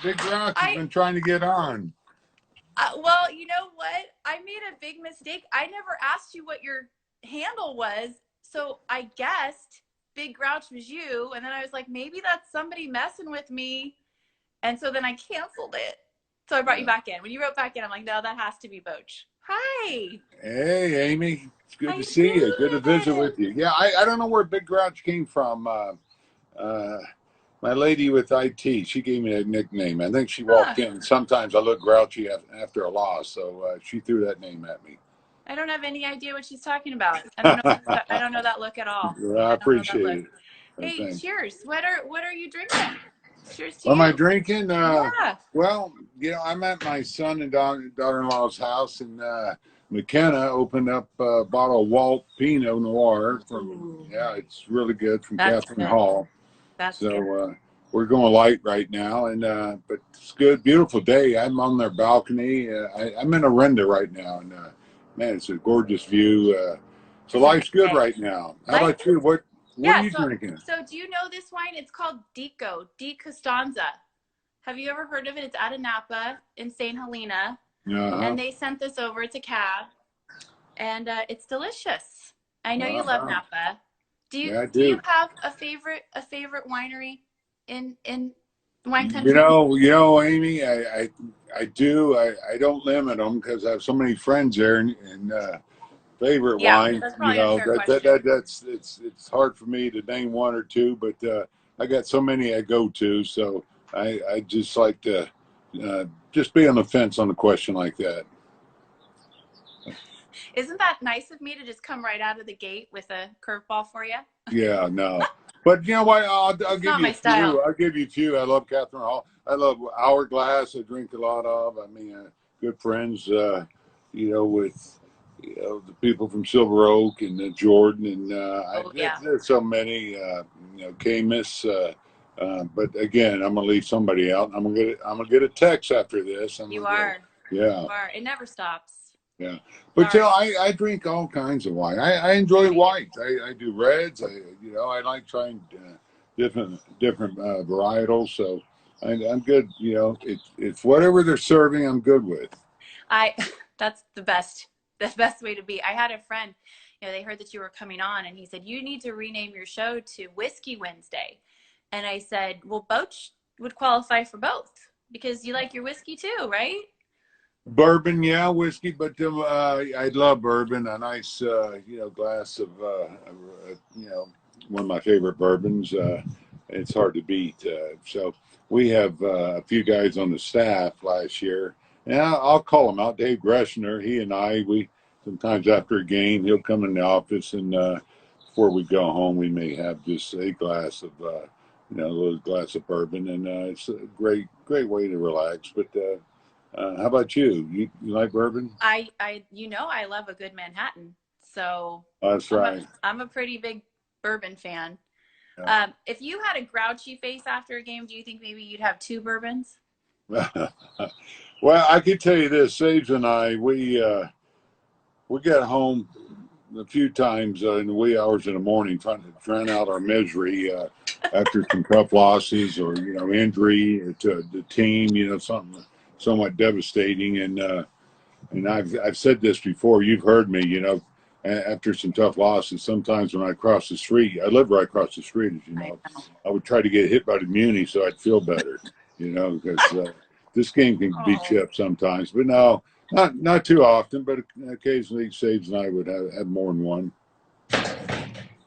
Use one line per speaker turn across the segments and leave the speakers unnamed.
Big Rock has been trying to get on.
Well, you know what? I made a big mistake. I never asked you what your handle was, so I guessed Big Grouch was you, and then I was like, maybe that's somebody messing with me, and so then I canceled it. So I brought you back in. When you wrote back in, I'm like, no, that has to be Bochy. Hi.
Hey, Amy. It's good
How
to see you. Good to visit with you. Yeah, I don't know where Big Grouch came from. My lady with IT, she gave me a nickname. I think she walked in. Sometimes I look grouchy after a loss, so she threw that name at me.
I don't have any idea what she's talking about. I don't know. I don't know that look at all.
Well, I appreciate it.
Hey,
thanks.
cheers. What are you drinking? Cheers to
what
you.
Am I drinking?
Yeah.
Well, I'm at my son and daughter-in-law's house, and McKenna opened up a bottle of Walt Pinot Noir from. Yeah, it's really good from Catherine Hall.
That's good.
We're going light right now, and but it's good, beautiful day. I'm on their balcony. I'm in Orinda right now, and man, it's a gorgeous view. So life's good right now. How about you? What are you drinking?
So do you know this wine? It's called Dico, Di Costanza. Have you ever heard of it? It's out of Napa in St. Helena. And they sent this over. It's a cab. And it's delicious. I know you love Napa. Do you have a favorite winery in wine country?
You know, Amy, I do. I don't limit them because I have so many friends there, and favorite wine.
That's probably a fair question.
It's hard for me to name one or two, but I got so many I go to, so I just like to just be on the fence on a question like that.
Isn't that nice of me to just come right out of the gate with a curveball for you?
Yeah, no. But you know what? I'll give you a few. I'll give you a few. I love Catherine Hall. I love Hourglass. I drink a lot of. I mean, good friends, with the people from Silver Oak and Jordan, and there's so many, Camus. But again, I'm gonna leave somebody out. I'm gonna get a text after this.
You are. It never stops.
Yeah, but I drink all kinds of wine. I enjoy whites. I do reds. I like trying different varietals. So I'm good. It's whatever they're serving. I'm good with.
That's the best way to be. I had a friend. They heard that you were coming on, and he said you need to rename your show to Whiskey Wednesday. And I said, well, Bochy would qualify for both because you like your whiskey too, right?
Bourbon, yeah, whiskey, but I love bourbon. A nice, glass of, one of my favorite bourbons. It's hard to beat. So we have a few guys on the staff last year, and I'll call them out. Dave Greshner, he and we sometimes after a game, he'll come in the office, and before we go home, we may have just a glass of, a little glass of bourbon, and it's a great way to relax. But how about you? You like bourbon?
I love a good Manhattan. So
that's right.
I'm a pretty big bourbon fan. Yeah. If you had a grouchy face after a game, do you think maybe you'd have two bourbons?
Well, I could tell you this: Sage and I, we got home a few times in the wee hours in the morning, trying to drown out our misery after some tough losses or injury to the team. Something somewhat devastating, and I've said this before. You've heard me. After some tough losses, sometimes when I cross the street, I live right across the street, as you know, I would try to get hit by the Muni so I'd feel better. Because this game can be chipped sometimes, but no, not too often. But occasionally, Sage and I would have more than one.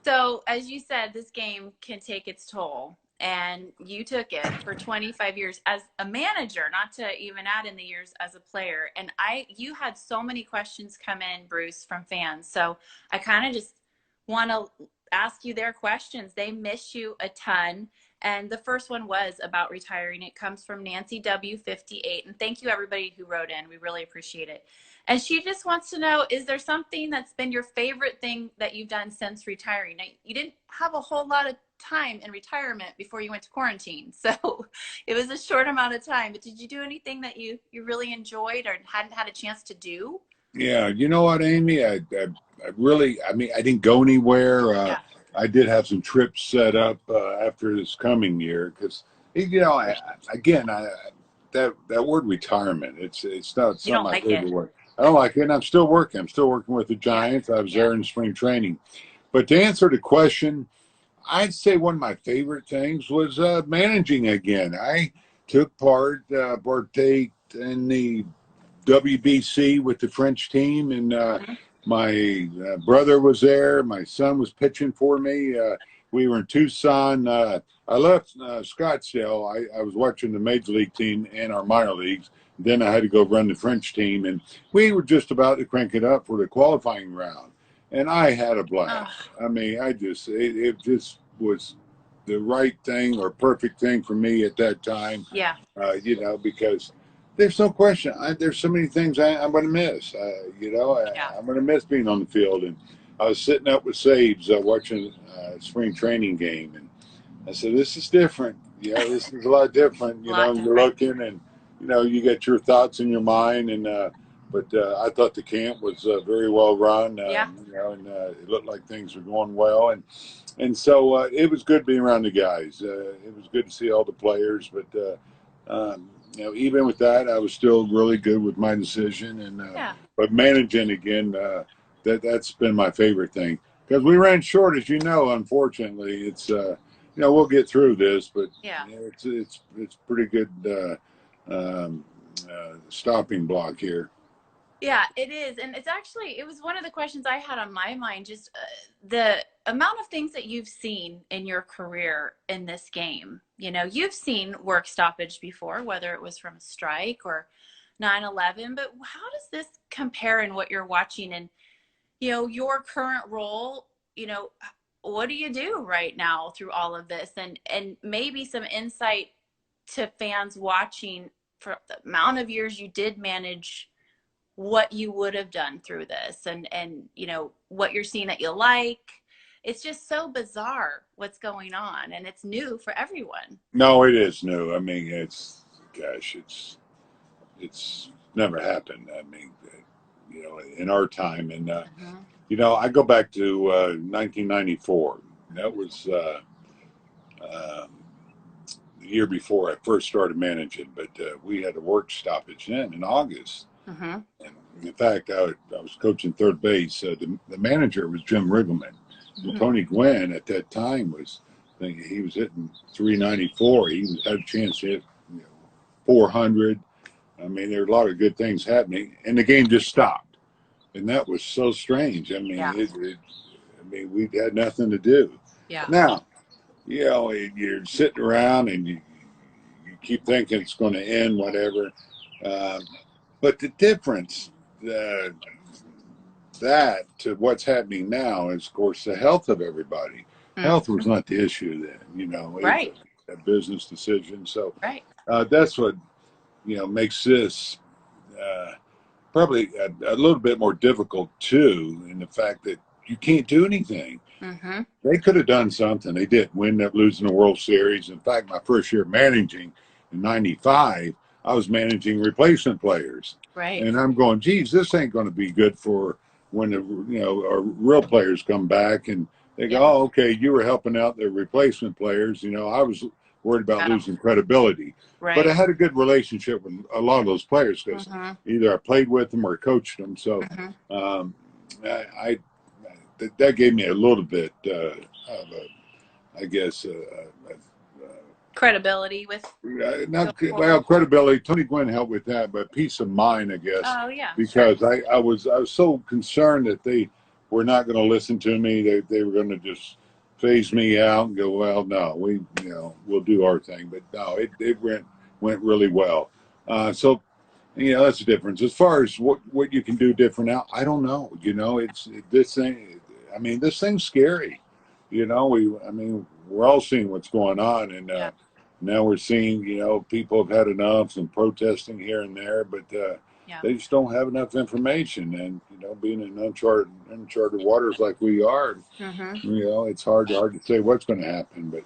So, as you said, this game can take its toll. And you took it for 25 years as a manager, not to even add in the years as a player. And you had so many questions come in, Bruce, from fans. So I kind of just want to ask you their questions. They miss you a ton. And the first one was about retiring. It comes from Nancy W58. And thank you, everybody who wrote in. We really appreciate it. And she just wants to know, is there something that's been your favorite thing that you've done since retiring? Now, you didn't have a whole lot of time in retirement before you went to quarantine. So it was a short amount of time. But did you do anything that you really enjoyed or hadn't had a chance to do?
Yeah, you know what, Amy? I didn't go anywhere. I did have some trips set up after this coming year because, You know, again, that word retirement. It's
You
not
don't
my
like it.
favorite word. I don't like it, and I'm still working. I'm still working with the
Yeah.
Giants. I was
Yeah.
there in spring training. But to answer the question, I'd say one of my favorite things was managing again. I took partake in the WBC with the French team, and
Mhm.
my brother was there. My son was pitching for me. We were in Tucson. I left Scottsdale. I was watching the major league team and our minor leagues. Then I had to go run the French team, and we were just about to crank it up for the qualifying round. And I had a blast.
Oh,
I mean, it just was the right thing or perfect thing for me at that time.
yeah.
Because there's no question. There's so many things I'm going to miss.
Yeah.
I'm going to miss being on the field. And I was sitting up with Sabes watching a spring training game, and I said, "This is different. This is a lot different.
A lot
You're
different.
looking, and you get your thoughts in your mind." And but I thought the camp was very well run.
Yeah.
It looked like things were going well, and so it was good being around the guys. It was good to see all the players, but even with that, I was still really good with my decision. And
Yeah.
but managing again, that's been my favorite thing because we ran short, as you know. Unfortunately, it's we'll get through this, but
Yeah.
it's pretty good stopping block here.
Yeah, it is. And it was one of the questions I had on my mind, just the amount of things that you've seen in your career in this game. You've seen work stoppage before, whether it was from a strike or 9/11, but how does this compare in what you're watching and, your current role, what do you do right now through all of this? And maybe some insight to fans watching for the amount of years you did manage, what you would have done through this, and what you're seeing that you like. It's just so bizarre what's going on, and it's new for everyone.
No, it is new. I mean, gosh, it's never happened. I mean, in our time, and
Mm-hmm.
I go back to 1994. That was um, the year before I first started managing, but we had a work stoppage then in August.
Mm-hmm.
And in fact, I was coaching third base. The manager was Jim Riggleman. And
Mm-hmm.
Tony Gwynn at that time he was hitting 394. Had a chance to hit 400. I mean, there were a lot of good things happening, and the game just stopped. And that was so strange. I mean,
Yeah.
we had nothing to do.
Yeah.
Now, you're sitting around and you keep thinking it's going to end, whatever. Um, but the difference, uh, that to what's happening now is, of course, the health of everybody. Health was
Mm-hmm.
not the issue then. It was
Right.
a business decision. So
Right.
that's what makes this uh, probably a little bit more difficult too, in the fact that you can't do anything.
Mm-hmm.
They could have done something. They didn't. We ended up losing the World Series. In fact, my first year managing in '95, I was managing replacement players,
Right.
and I'm going, geez, this ain't going to be good for when our real players come back and they go,
Yeah.
oh, okay, you were helping out the replacement players. I was worried about
Oh,
losing credibility, but I
right.
had a good relationship with a lot of those players because
Mm-hmm.
either I played with them or coached them. So
Mm-hmm.
um, I that gave me a little bit of a, I guess,
Credibility with going
not
forward.
well credibility. Tony Gwynn helped with that, but peace of mind, I guess,
Oh yeah, sure.
because I was so concerned that they were not going to listen to me. They were going to just phase me out and go, well, no, we'll do our thing. But no, it went really well. So that's the difference. As far as what you can do different now, I don't know. It's this thing. I mean, this thing's scary. I mean, we're all seeing what's going on, and
Yeah.
now we're seeing, people have had enough and protesting here and there, but
Yeah.
they just don't have enough information. And being in uncharted waters like we are,
Mm-hmm.
it's hard to say what's going to happen. But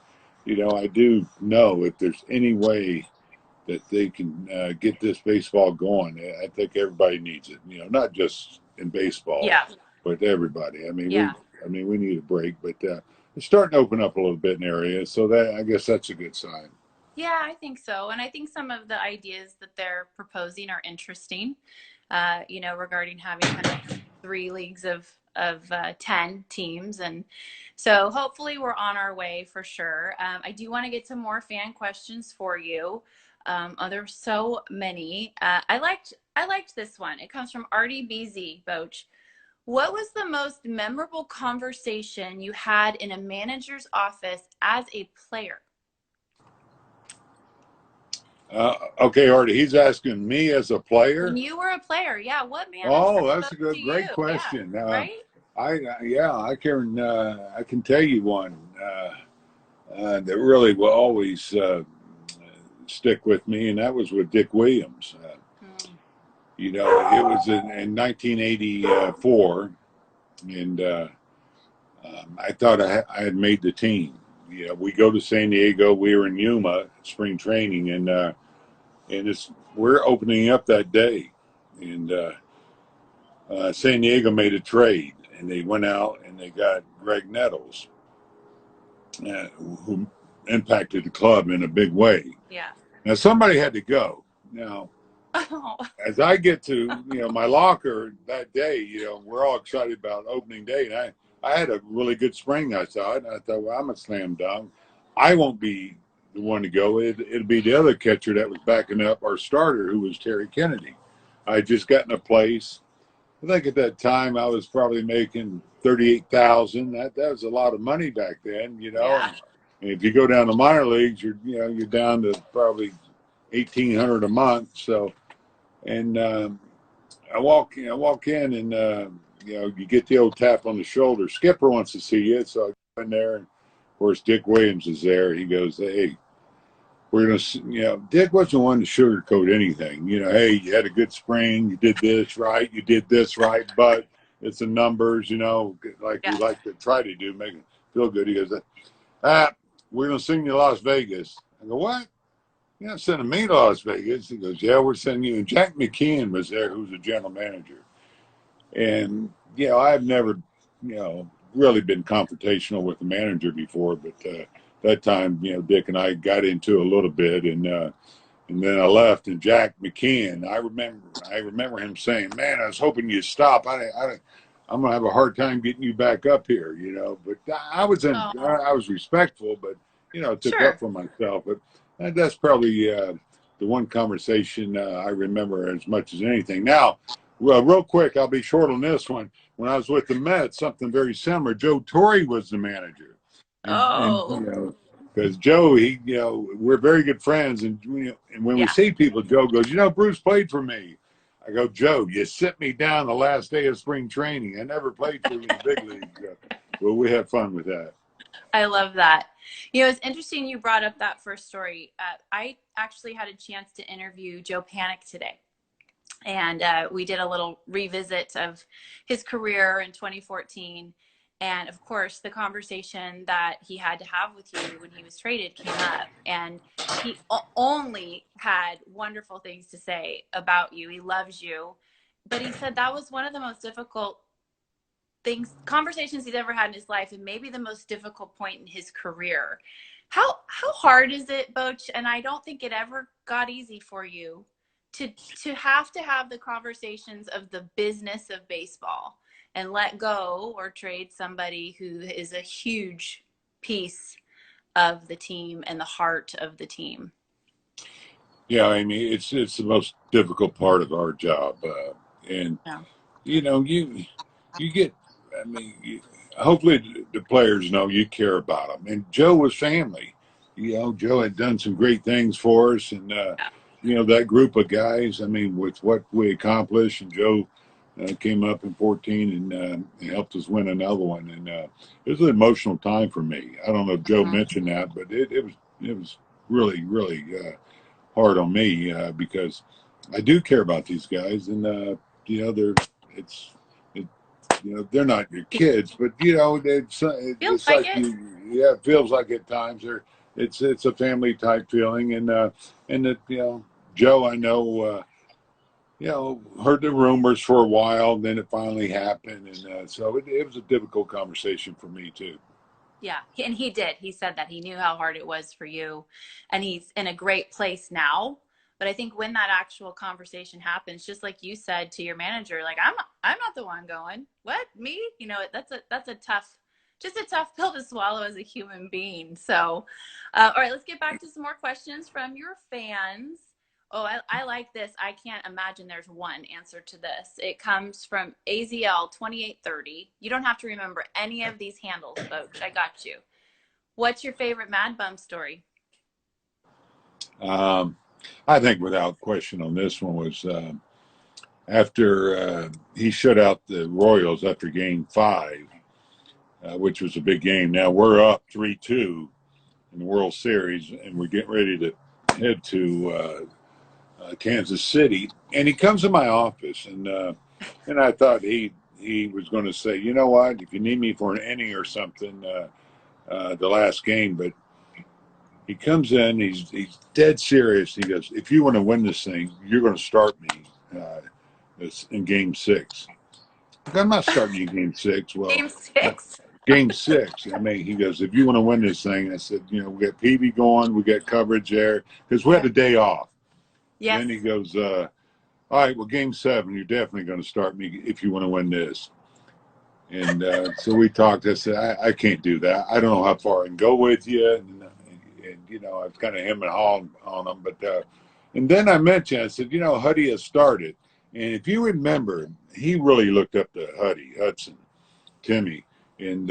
I do know if there's any way that they can get this baseball going. I think everybody needs it. Not just in baseball,
Yeah.
but everybody.
Yeah.
I mean, we need a break, but it's starting to open up a little bit in areas. So that I guess that's a good sign.
Yeah, I think so. And I think some of the ideas that they're proposing are interesting, regarding having kind of three leagues of 10 teams. And so hopefully we're on our way for sure. I do want to get some more fan questions for you. There's so many. I liked this one. It comes from Artie BZ, Boch. What was the most memorable conversation you had in a manager's office as a player?
Okay, Artie, he's asking me as a
When
player.
you were a player, yeah, what manager
Oh, that's a
spoke to
good,
you?
great
Yeah,
question.
right?
I can tell you one that really will always stick with me, and that was with Dick Williams.
Mm,
It was in 1984, and I thought I had made the team. We go to San Diego. We were in Yuma spring training, and we're opening up that day, and San Diego made a trade, and they went out and they got Greg Nettles, who impacted the club in a big way.
yeah.
Now somebody had to go. Now,
Oh,
as I get to my locker that day, we're all excited about opening day, and I had a really good spring. I thought, and I thought, well, I'm a slam dunk. I won't be the one to go. It'll be the other catcher that was backing up our starter, who was Terry Kennedy. I had just gotten a place. I think at that time I was probably making 38,000. That was a lot of money back then,
yeah.
And if you go down to minor leagues, you're down to probably 1,800 a month. So, and I walk in, and you get the old tap on the shoulder. Skipper wants to see you, so I go in there, and of course Dick Williams is there. He goes, "Hey, we're gonna," Dick wasn't one to sugarcoat anything. Hey, you had a good spring, you did this right, you did this right, but it's the numbers, like we
Yeah.
like to try to do, make it feel good. He goes, ah, we're gonna send you to Las Vegas. I go, what? You're not sending me to Las Vegas. He goes, yeah, we're sending you. And Jack McKeon was there, who's the general manager. And, I've never, really been confrontational with the manager before, but that time, Dick and I got into a little bit, and then I left. And Jack McKeon, I remember him saying, "Man, I was hoping you'd stop. I'm gonna have a hard time getting you back up here, But
Oh,
I was respectful, but took up
sure.
for myself. But that's probably the one conversation I remember as much as anything. Now, well, real quick, I'll be short on this one. When I was with the Mets, something very similar. Joe Torre was the manager, and
Oh,
because Joe, we're very good friends, and when we
yeah.
see people, Joe goes, Bruce played for me. I go, Joe, you sit me down the last day of spring training. I never played for you in the big league. Well, we had fun with that.
I love that. It's interesting you brought up that first story. I actually had a chance to interview Joe Panic today. And we did a little revisit of his career in 2014. And of course, the conversation that he had to have with you when he was traded came up. And he only had wonderful things to say about you. He loves you. But he said that was one of the most difficult conversations he's ever had in his life, and maybe the most difficult point in his career. How hard is it, Boch? And I don't think it ever got easy for you to have the conversations of the business of baseball and let go or trade somebody who is a huge piece of the team and the heart of the team.
Yeah, I mean, it's the most difficult part of our job, and
Yeah.
you get. I mean, hopefully the players know you care about them. And Joe was family. Joe had done some great things for us, and that group of guys. I mean, with what we accomplished, and Joe came up in 14 and helped us win another one. And it was an emotional time for me. I don't know if Joe
Mhm.
mentioned that, but it was really really hard on me because I do care about these guys, and they're it's it, they're not your kids, but
Feels
it's
like
like
it.
it feels like at times it's a family type feeling, and that Joe, I know. Heard the rumors for a while, and then it finally happened, and so it was a difficult conversation for me too.
Yeah, and he did. He said that he knew how hard it was for you, and he's in a great place now. But I think when that actual conversation happens, just like you said to your manager, like I'm not the one going. What, me? You know, that's a tough, just a tough pill to swallow as a human being. So, all right, let's get back to some more questions from your fans. Oh, I like this. I can't imagine there's one answer to this. It comes from AZL2830. You don't have to remember any of these handles, folks. I got you. What's your favorite Mad Bum story?
I think without question on this one was after he shut out the Royals after Game 5, which was a big game. Now we're up 3-2 in the World Series, and we're getting ready to head to Kansas City. And he comes to my office, and I thought he was going to say, you know what, if you need me for an inning or something, the last game, but he comes in, he's dead serious. He goes, if you want to win this thing, you're going to start me in Game 6. I'm not starting you in Game 6. Well,
Game 6.
Game 6. I mean, he goes, if you want to win this thing, I said, you know, we got PB going, we got coverage there because we had a day off.
Yes.
Then he goes, all right, well, Game 7, you're definitely going to start me if you want to win this. And so we talked. I said, I can't do that. I don't know how far I can go with you. And you know, I was kind of him and hawing on him. But and then I mentioned, I said, you know, Huddy has started. And if you remember, he really looked up to Hudson, Timmy. And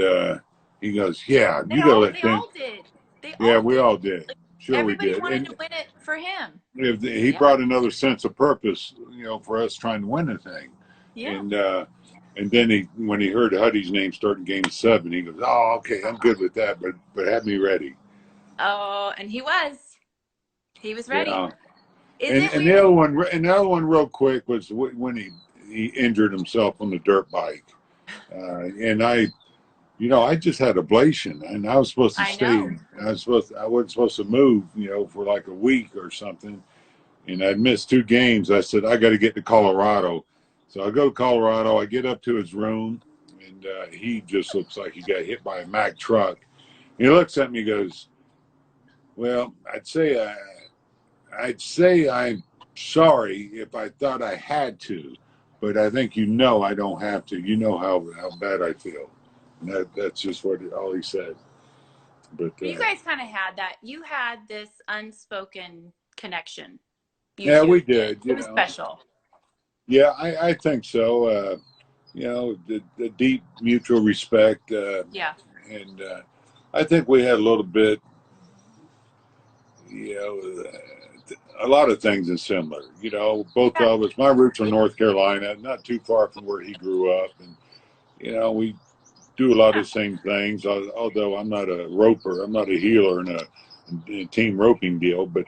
he goes, yeah, you got to let
They
Tim.
all did. They
Yeah,
all
we
did.
all did.
Like,
Sure, we
everybody
did.
wanted
And
to win it for him.
if he
Yeah.
brought another sense of purpose, you know, for us trying to win the thing.
Yeah.
And then when he heard Huddy's name starting Game 7, he goes, "Oh, okay, I'm good with that, but have me ready."
Oh, and he was. He was ready.
Yeah.
Is
And
it
and
weird?
the other one, real quick, was when he injured himself on the dirt bike, and I just had ablation, and I was supposed to
I
stay.
know.
I wasn't supposed to move, you know, for like a week or something. And I'd missed 2 games. I said, I got to get to Colorado. So I go to Colorado. I get up to his room, and he just looks like he got hit by a Mack truck. He looks at me and goes, well, I'd say I'm sorry if I thought I had to, but I think you know I don't have to. You know how bad I feel. And that's just all he said. But
You guys kind of had that. You had this unspoken connection. You
yeah, we
two did.
did.
It
You
was
know,
special.
yeah, I think so. You know, the deep mutual respect,
Yeah.
and I think we had a little bit, you know, a lot of things is similar. You know, both
Yeah.
of us. My roots are North Carolina, not too far from where he grew up, and you know, we do a lot of
Yeah.
the same things. Although I'm not a roper, I'm not a healer in a team roping deal, but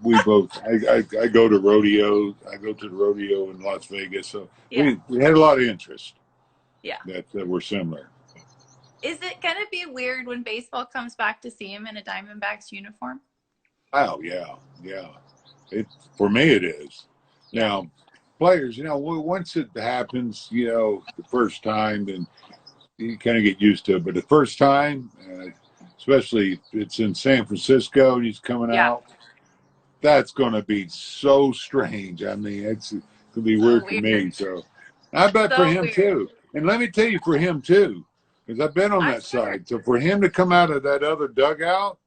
we both. I go to rodeos. I go to the rodeo in Las Vegas, so
Yeah.
we had a lot of interest
Yeah.
that were similar.
Is it going to be weird when baseball comes back to see him in a Diamondbacks uniform?
Oh yeah, yeah. It for me it is.
Yeah.
Now, players, you know, once it happens, you know, the first time, then you kind of get used to it. But the first time, especially if it's in San Francisco and he's coming
Yeah.
out, that's going to be so strange. I mean, it's going to be
So
weird for
weird.
me. So I bet for
So
him
weird.
too. And let me tell you, for him too, because I've been on
I'm
that
sure.
side. So for him to come out of that other dugout,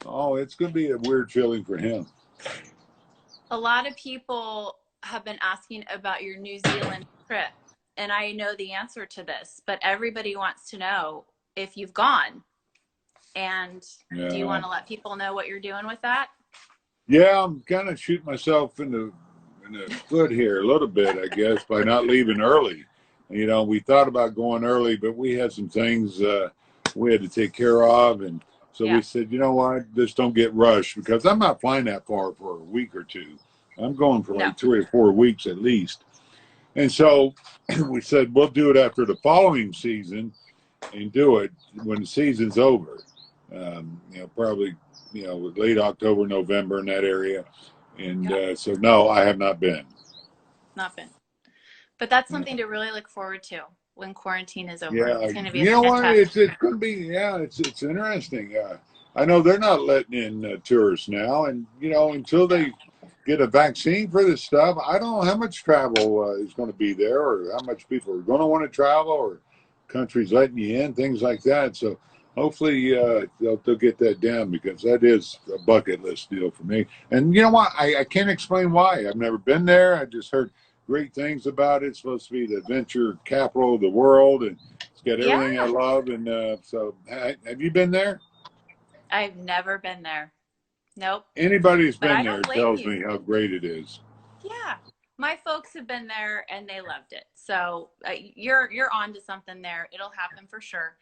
oh, it's going to be a weird feeling for him.
A lot of people have been asking about your New Zealand trip, and I know the answer to this, but everybody wants to know if you've gone. And do you
Yeah.
want to let people know what you're doing with that?
Yeah, I'm kind of shooting myself in the foot here a little bit, I guess, by not leaving early. You know, we thought about going early, but we had some things we had to take care of, and so
Yeah.
we said, you know what, just don't get rushed because I'm not flying that far for a week or two. I'm going for
No.
like 3 or 4 weeks at least, and so we said we'll do it after the following season and do it when the season's over. You know, probably late October, November in that area. And
Yeah.
so no, I have not been.
Not been. But that's
Yeah.
something to really look forward to. when quarantine is over.
Yeah,
It's going to be a
you know what?
fantastic.
It's going to be, yeah, it's interesting. I know they're not letting in tourists now, and until
No.
they get a vaccine for this stuff, I don't know how much travel is going to be there, or how much people are going to want to travel, or countries letting you in, things like that. So hopefully they'll get that down, because that is a bucket list deal for me. And you know what? I can't explain why. I've never been there. I just heard great things about it. It's supposed to be the adventure capital of the world, and it's got
Yeah,
everything I love. And so, have you been there?
I've never been there. Nope.
Anybody who's
But
been
I don't
there
blame
tells
you.
me how great it is.
Yeah. My folks have been there and they loved it. So you're on to something there. It'll happen for sure.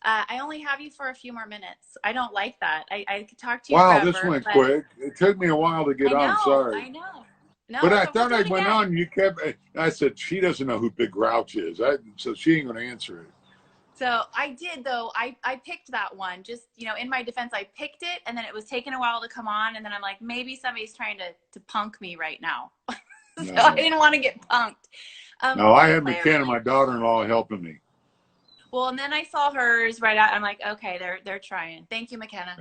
I only have you for a few more minutes. I don't like that. I could talk to you
Wow, this
forever,
went
but
quick. It took me a while to get
I
on.
know,
Sorry.
I know. No,
But I
we'll
thought
do
I
it
went
again.
on. You kept. I said she doesn't know who Big Grouch is. So she ain't going to answer it.
So I did though. I picked that one. Just in my defense, I picked it, and then it was taking a while to come on, and then I'm like, maybe somebody's trying to punk me right now. So I
No,
didn't want to get punked.
no.
Will
I
you
had
play a
McKenna,
really
my daughter-in-law, helping me.
well? And then I saw hers right out. I'm like, okay, they're trying. Thank you, McKenna.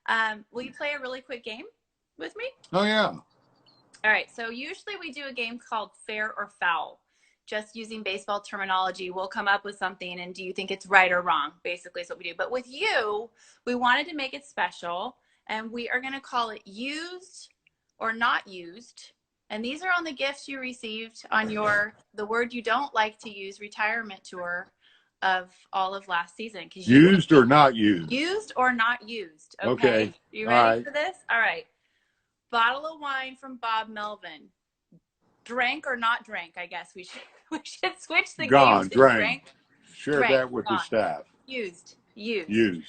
Yeah.
Will you play a really quick game with me?
Oh yeah.
All right. So usually we do a game called Fair or Foul. Just using baseball terminology, we'll come up with something, and do you think it's right or wrong? Basically, is what we do. But with you, we wanted to make it special, and we are going to call it used or not used. And these are on the gifts you received on the word you don't like to use retirement tour of all of last season. Because
Used or not used?
used or not used.
Okay.
Okay. You
All
ready
right.
for this? All right. Bottle of wine from Bob Melvin. Drank or not drank, I guess we should switch the game
Gone.
to
Drained.
drank.
Share
Drank,
that with the
gone.
staff.
Used.
Used.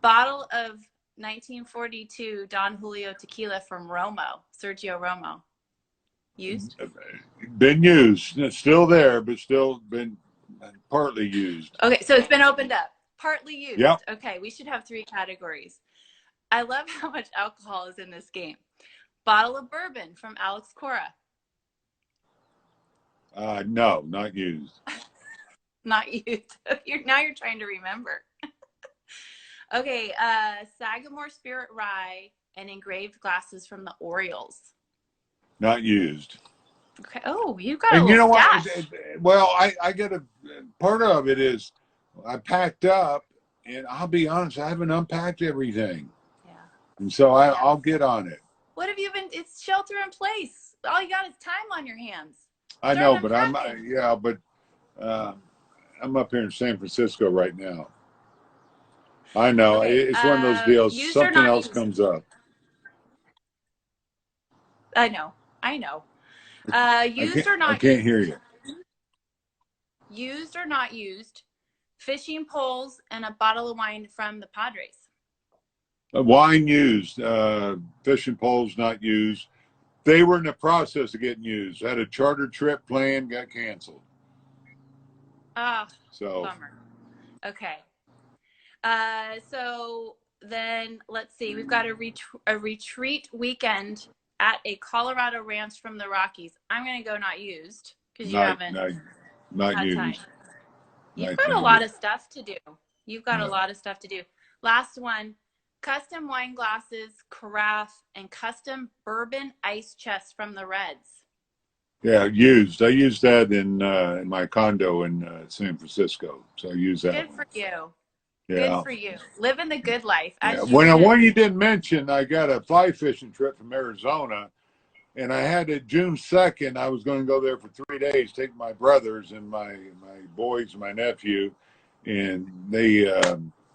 Bottle of 1942 Don Julio tequila from Sergio Romo. Used.
Been used. It's still there, but still been partly used.
Okay, so it's been opened up. Partly
Yep.
used. Okay, we should have 3 categories. I love how much alcohol is in this game. Bottle of bourbon from Alex Cora.
No, not used.
Not used. Now you're trying to remember. Okay, Sagamore Spirit Rye and engraved glasses from the Orioles.
Not used.
Okay. Oh, you got a
And you
little
know what?
stash.
Well, I get a part of it is I packed up, and I'll be honest, I haven't unpacked everything,
Yeah.
and so
Yeah.
I'll get on it.
What have you been? It's shelter in place. All you got is time on your hands.
I
Start
know, but
unpacking.
uh, I'm up here in San Francisco right now. I know
Okay.
it's one of those deals.
Used or
Something
not
else
used?
comes up.
I know. I know. Used or
I
not
can't hear
used?
you.
Used or not used? Fishing poles and a bottle of wine from the Padres.
Wine used, fishing poles not used. They were in the process of getting used. Had a charter trip planned, got canceled.
Ah,
So
bummer. Okay. So then let's see. We've got a retreat weekend at a Colorado ranch from the Rockies. I'm going to go not used because you
not
haven't
not not
had time.
used.
You've
Not
got a
not
lot
used.
of stuff to do. You've got a
No.
lot of stuff to do. Last one, custom wine glasses, carafe, and custom bourbon ice chest from the Reds.
Yeah, used. I used that in my condo in San Francisco. So I used that
Good
one.
for you. Good
Yeah.
for you. Living the good life,
Yeah.
as you
When
should.
one you didn't mention, I got a fly fishing trip from Arizona, and I had it June 2nd. I was going to go there for 3 days, take my brothers and my boys and my nephew, and they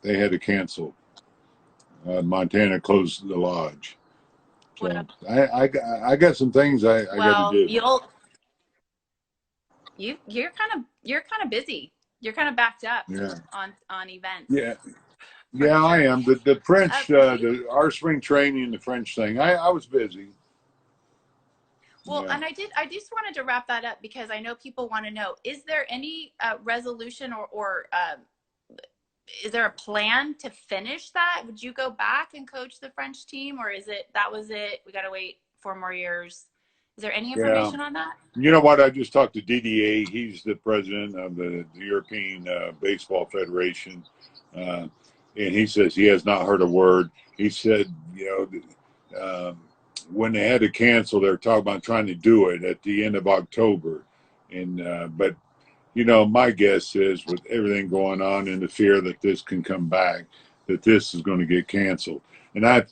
had to cancel. Montana closed the lodge,
Well,
so I got some things I got to
well,
do.
you're kind of busy. You're kind of backed up
Yeah,
on events
yeah,
for
yeah. I
sure.
am the French,
Will you?
our spring training, the French thing. I was busy.
Well,
Yeah.
and I just wanted to wrap that up because I know people want to know: is there any resolution or is there a plan to finish that? Would you go back and coach the French team, or is it that was it? We got to wait 4 more years Is there any
Yeah.
information on that?
You know what? I just talked to DDA. He's the president of the European Baseball Federation. And he says he has not heard a word. He said, when they had to cancel, they were talking about trying to do it at the end of October. But my guess is with everything going on and the fear that this can come back, that this is going to get canceled. And I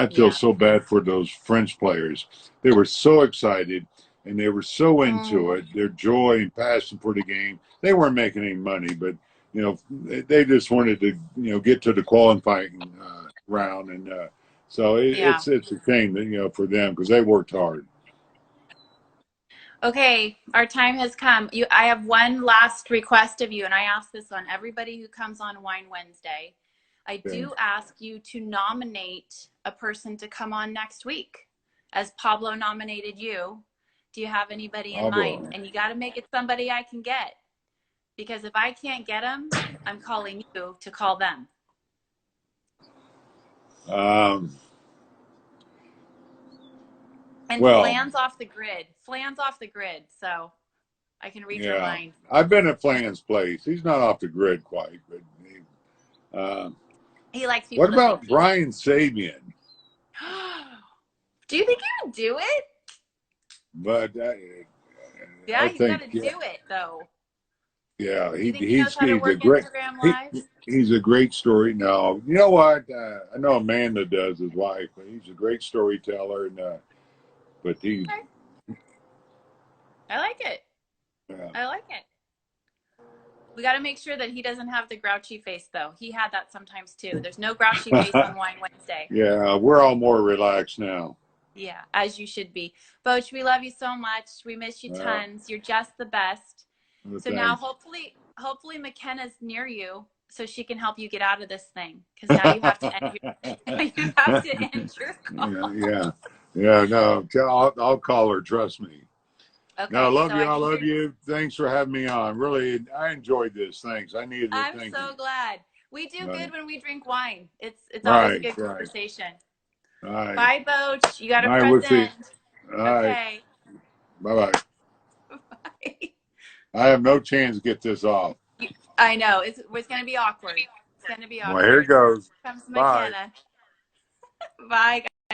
feel
Yeah.
so bad for those French players. They were so excited and they were so into it. Their joy and passion for the game. They weren't making any money, but they just wanted to get to the qualifying round, and so
Yeah.
it's a shame that for them because they worked hard.
Okay, our time has come. I have one last request of you, and I ask this on everybody who comes on Wine Wednesday. I
Okay.
do ask you to nominate a person to come on next week, as Pablo nominated you. Do you have anybody in mind? And you got to make it somebody I can get, because if I can't get them, I'm calling you to call them. And
Well,
Flan's off the grid. Flan's off the grid, so I can read your
yeah,
mind.
I've been at Flan's place. He's not off the grid quite, but
He likes
what
people to
about
think.
Brian Sabian?
Do you think you can do it?
But
Yeah,
I
he's got
think
to do it though.
yeah,
Do you think he knows how to
he's a
work
great
Instagram Live?
he's a great story. No, you know what? I know Amanda does, his wife, but he's a great storyteller, and but he
Okay. I like it.
yeah.
I like it. We got to make sure that he doesn't have the grouchy face though. He had that sometimes too. There's no grouchy face on Wine Wednesday.
Yeah, we're all more relaxed now.
Yeah, as you should be. Boch, we love you so much. We miss you
Well,
tons. You're just the best. So now
thanks.
hopefully McKenna's near you so she can help you get out of this thing, because now you have to end you have to end your call.
Yeah. No, I'll call her. Trust me. No, I
Okay,
love
so
you.
I
I
need
love
your
you. Thanks for having me on. Really, I enjoyed this. Thanks. I needed it.
I'm
Thank you.
so glad. We do
Right.
good when we drink wine. It's always a
Right.
good
Right.
conversation.
All right.
Bye, Boch. You got
All
to
right.
press
We'll see.
end.
All right.
Okay.
Bye bye.
Bye.
I have no chance to get this off.
I know. It's going to be awkward. It's going to be
Well, here it
awkward.
goes.
Comes
Bye.
McKenna. Bye.